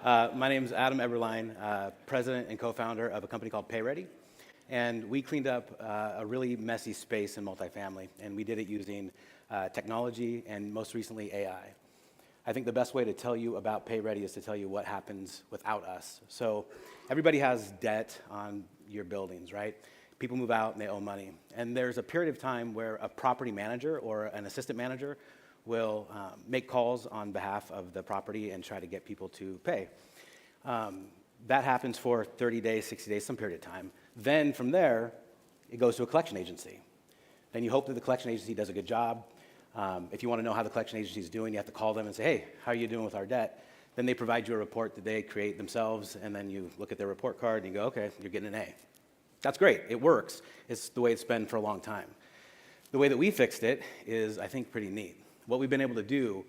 My name is Adam Eberlein, president and co-founder of a company called PayReady. And we cleaned up a really messy space in multifamily, and we did it using technology and most recently AI. I think the best way to tell you about PayReady is to tell you what happens without us. So everybody has debt on your buildings, right? People move out and they owe money. And there's a period of time where a property manager or an assistant manager will make calls on behalf of the property and try to get people to pay. That happens for 30 days, 60 days, some period of time. Then from there, it goes to a collection agency. Then you hope that the collection agency does a good job. If you want to know how the collection agency is doing, you have to call them and say, hey, how are you doing with our debt? Then they provide you a report that they create themselves, and then you look at their report card and you go, okay, you're getting an A. That's great, it works. It's the way it's been for a long time. The way that we fixed it is, I think, pretty neat. What we've been able to do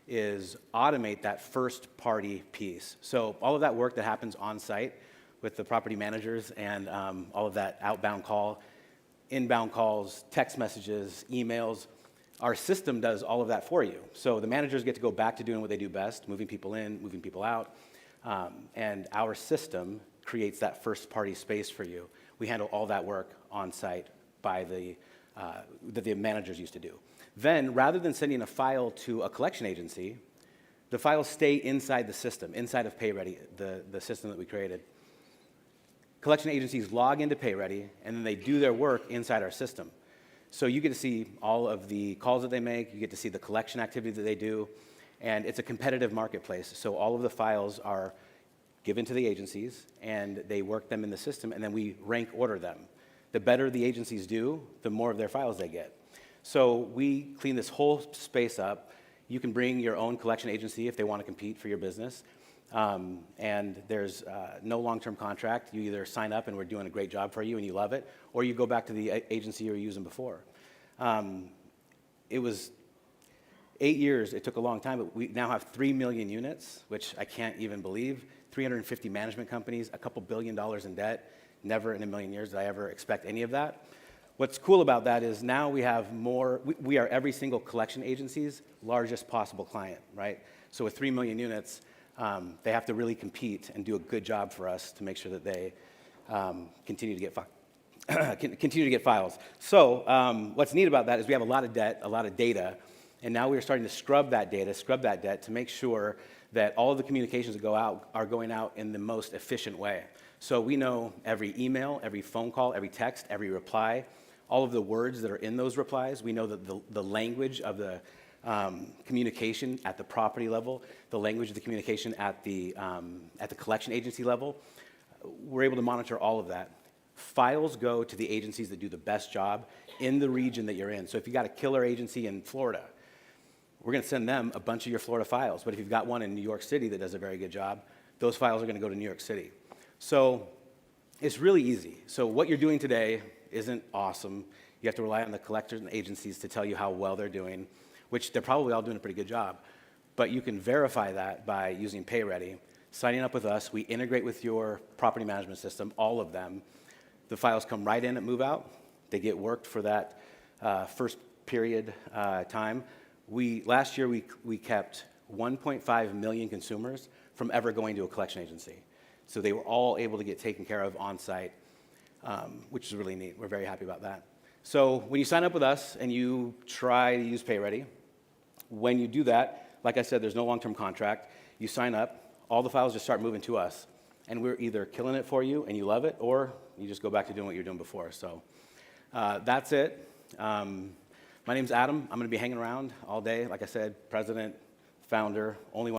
is automate that first party piece. So all of that work that happens on site with the property managers and all of that outbound call, inbound calls, text messages, emails, our system does all of that for you. So the managers get to go back to doing what they do best, moving people in, moving people out, and our system creates that first party space for you. We handle all that work on site by that the managers used to do. Then, rather than sending a file to a collection agency, the files stay inside the system, inside of PayReady, the system that we created. Collection agencies log into PayReady, and then they do their work inside our system. So you get to see all of the calls that they make, you get to see the collection activity that they do, and it's a competitive marketplace. So all of the files are given to the agencies, and they work them in the system, and then we rank order them. The better the agencies do, the more of their files they get. So we clean this whole space up. You can bring your own collection agency if they want to compete for your business. And there's no long-term contract. You either sign up and we're doing a great job for you and you love it, or you go back to the agency you were using before. It was 8 years. It took a long time, but we now have 3 million units, which I can't even believe. 350 management companies, a couple $1 billion in debt. Never in a million years did I ever expect any of that. What's cool about that is now we have more, we are every single collection agency's largest possible client, right? So with 3 million units, they have to really compete and do a good job for us to make sure that they continue to get files. So what's neat about that is we have a lot of debt, a lot of data, and now we're starting to scrub that debt to make sure that all of the communications that go out are going out in the most efficient way. So we know every email, every phone call, every text, every reply, all of the words that are in those replies. We know that the language of the communication at the property level, the language of the communication at the collection agency level. We're able to monitor all of that. Files go to the agencies that do the best job in the region that you're in. So if you got a killer agency in Florida, we're going to send them a bunch of your Florida files. But if you've got one in New York City that does a very good job, those files are going to go to New York City. So it's really easy. So what you're doing today isn't awesome. You have to rely on the collectors and agencies to tell you how well they're doing, which they're probably all doing a pretty good job. But you can verify that by using PayReady, signing up with us. We integrate with your property management system, all of them. The files come right in at move out. They get worked for that first period time. Last year, we kept 1.5 million consumers from ever going to a collection agency. So they were all able to get taken care of on site, which is really neat. We're very happy about that. So when you sign up with us and you try to use PayReady, when you do that, like I said, there's no long-term contract. You sign up, all the files just start moving to us. And we're either killing it for you and you love it, or you just go back to doing what you're doing before. So that's it. My name's Adam. I'm going to be hanging around all day. Like I said, president, founder, only one.